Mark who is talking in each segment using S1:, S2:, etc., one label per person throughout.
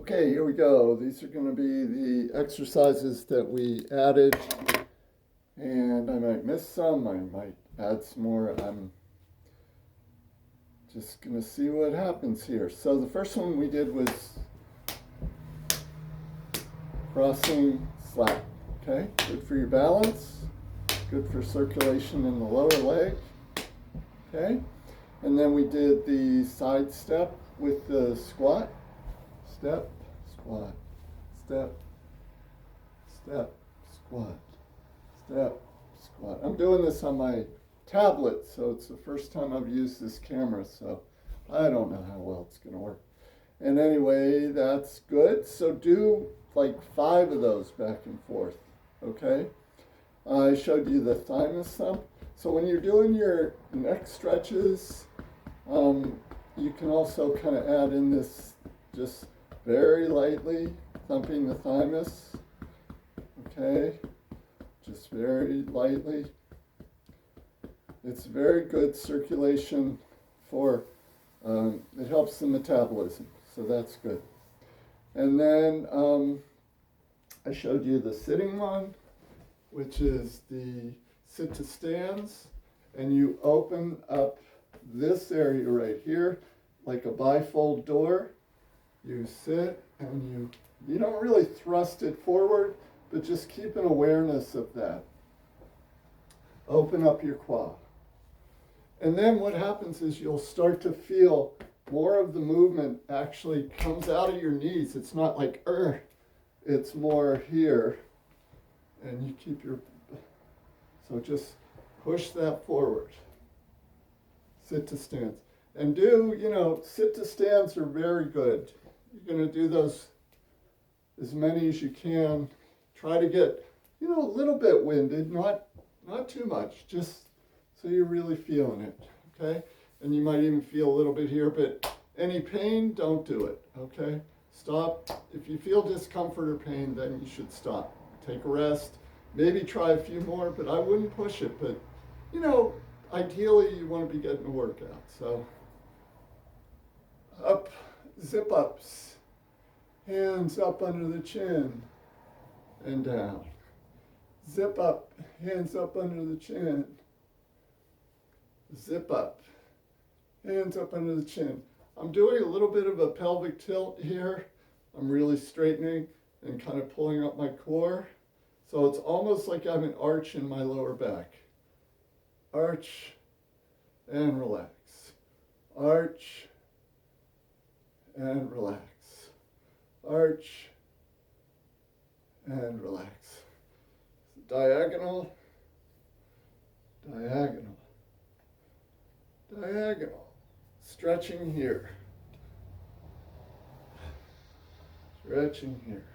S1: Okay, here we go. These are going to be the exercises that we added, and I might miss some, I might add some more. I'm just going to see what happens here. So the first one we did was crossing slap. Okay, good for your balance, good for circulation in the lower leg. Okay, and then we did the side step with the squat. Step, squat, step, step, squat, step, squat. I'm doing this on my tablet, so it's the first time I've used this camera, so I don't know how well it's going to work. And anyway, that's good. So do like 5 of those back and forth, okay? I showed you the thymus thump. So when you're doing your neck stretches, you can also kind of add in this just very lightly thumping the thymus, okay, just very lightly. It's very good circulation for, it helps the metabolism, so that's good. And then I showed you the sitting one, which is the sit to stands, and you open up this area right here like a bifold door. You sit and you don't really thrust it forward, but just keep an awareness of that. Open up your quad. And then what happens is you'll start to feel more of the movement actually comes out of your knees. It's not like, it's more here. And you keep so just push that forward. Sit to stands. And sit to stands are very good. You're going to do those as many as you can. Try to get, a little bit winded, not too much, just so you're really feeling it, okay? And you might even feel a little bit here, but any pain, don't do it, okay? Stop. If you feel discomfort or pain, then you should stop. Take a rest. Maybe try a few more, but I wouldn't push it. But, ideally you want to be getting a workout. So, up, zip ups. Hands up under the chin and down. Zip up, hands up under the chin. Zip up, hands up under the chin. I'm doing a little bit of a pelvic tilt here. I'm really straightening and kind of pulling up my core. So it's almost like I have an arch in my lower back. Arch and relax. Arch and relax. Arch and relax. Diagonal, diagonal, diagonal. Stretching here. Stretching here.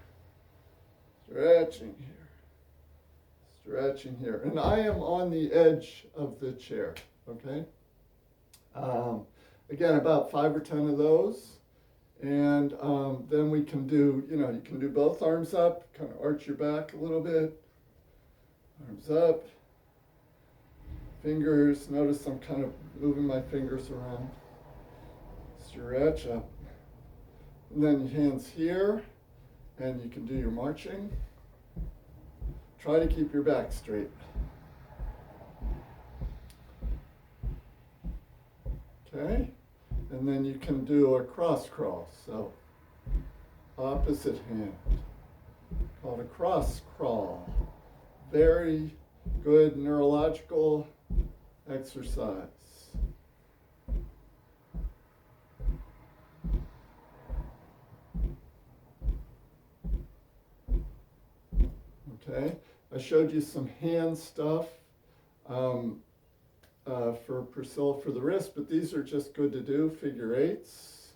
S1: Stretching here. Stretching here. And I am on the edge of the chair, okay? Again, about 5 or 10 of those. And then we can do, you can do both arms up, kind of arch your back a little bit. Arms up. Fingers, notice I'm kind of moving my fingers around. Stretch up. And then your hands here, and you can do your marching. Try to keep your back straight. Okay? And then you can do a cross crawl. So, opposite hand. Called a cross crawl. Very good neurological exercise. Okay? I showed you some hand stuff. For Priscilla for the wrist, but these are just good to do. Figure eights,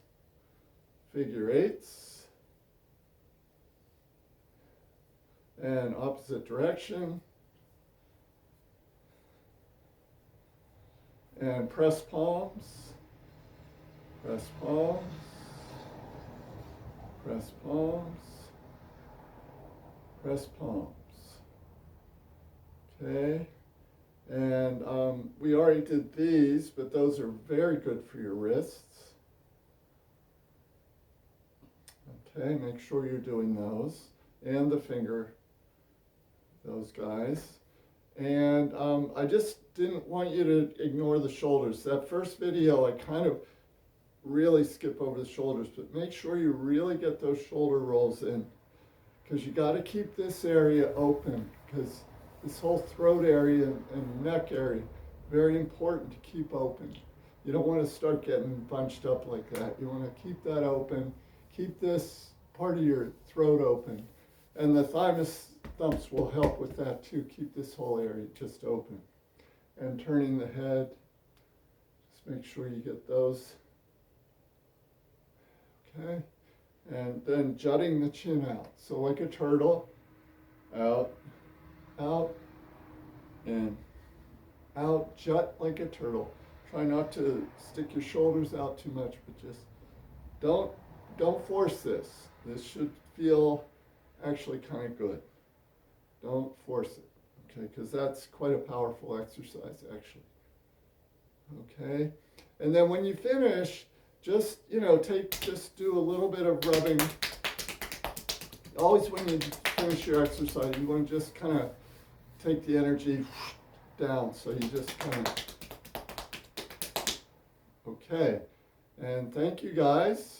S1: and opposite direction, and press palms, press palms, press palms, press palms. Okay. And we already did these, but those are very good for your wrists. Okay, make sure you're doing those. And the finger, those guys. And I just didn't want you to ignore the shoulders. That first video, I kind of really skip over the shoulders, but make sure you really get those shoulder rolls in, because you got to keep this area open, because this whole throat area and neck area, very important to keep open. You don't want to start getting bunched up like that. You want to keep that open, keep this part of your throat open. And the thymus thumps will help with that too. Keep this whole area just open. And turning the head, just make sure you get those. Okay. And then jutting the chin out. So like a turtle, out, out, and out, jut like a turtle. Try not to stick your shoulders out too much, but just don't force this. This should feel actually kind of good. Don't force it, okay? Because that's quite a powerful exercise, actually. Okay, and then when you finish, just just do a little bit of rubbing. Always when you finish your exercise, you want to just kind of take the energy down. So you just kind of, okay. And thank you guys.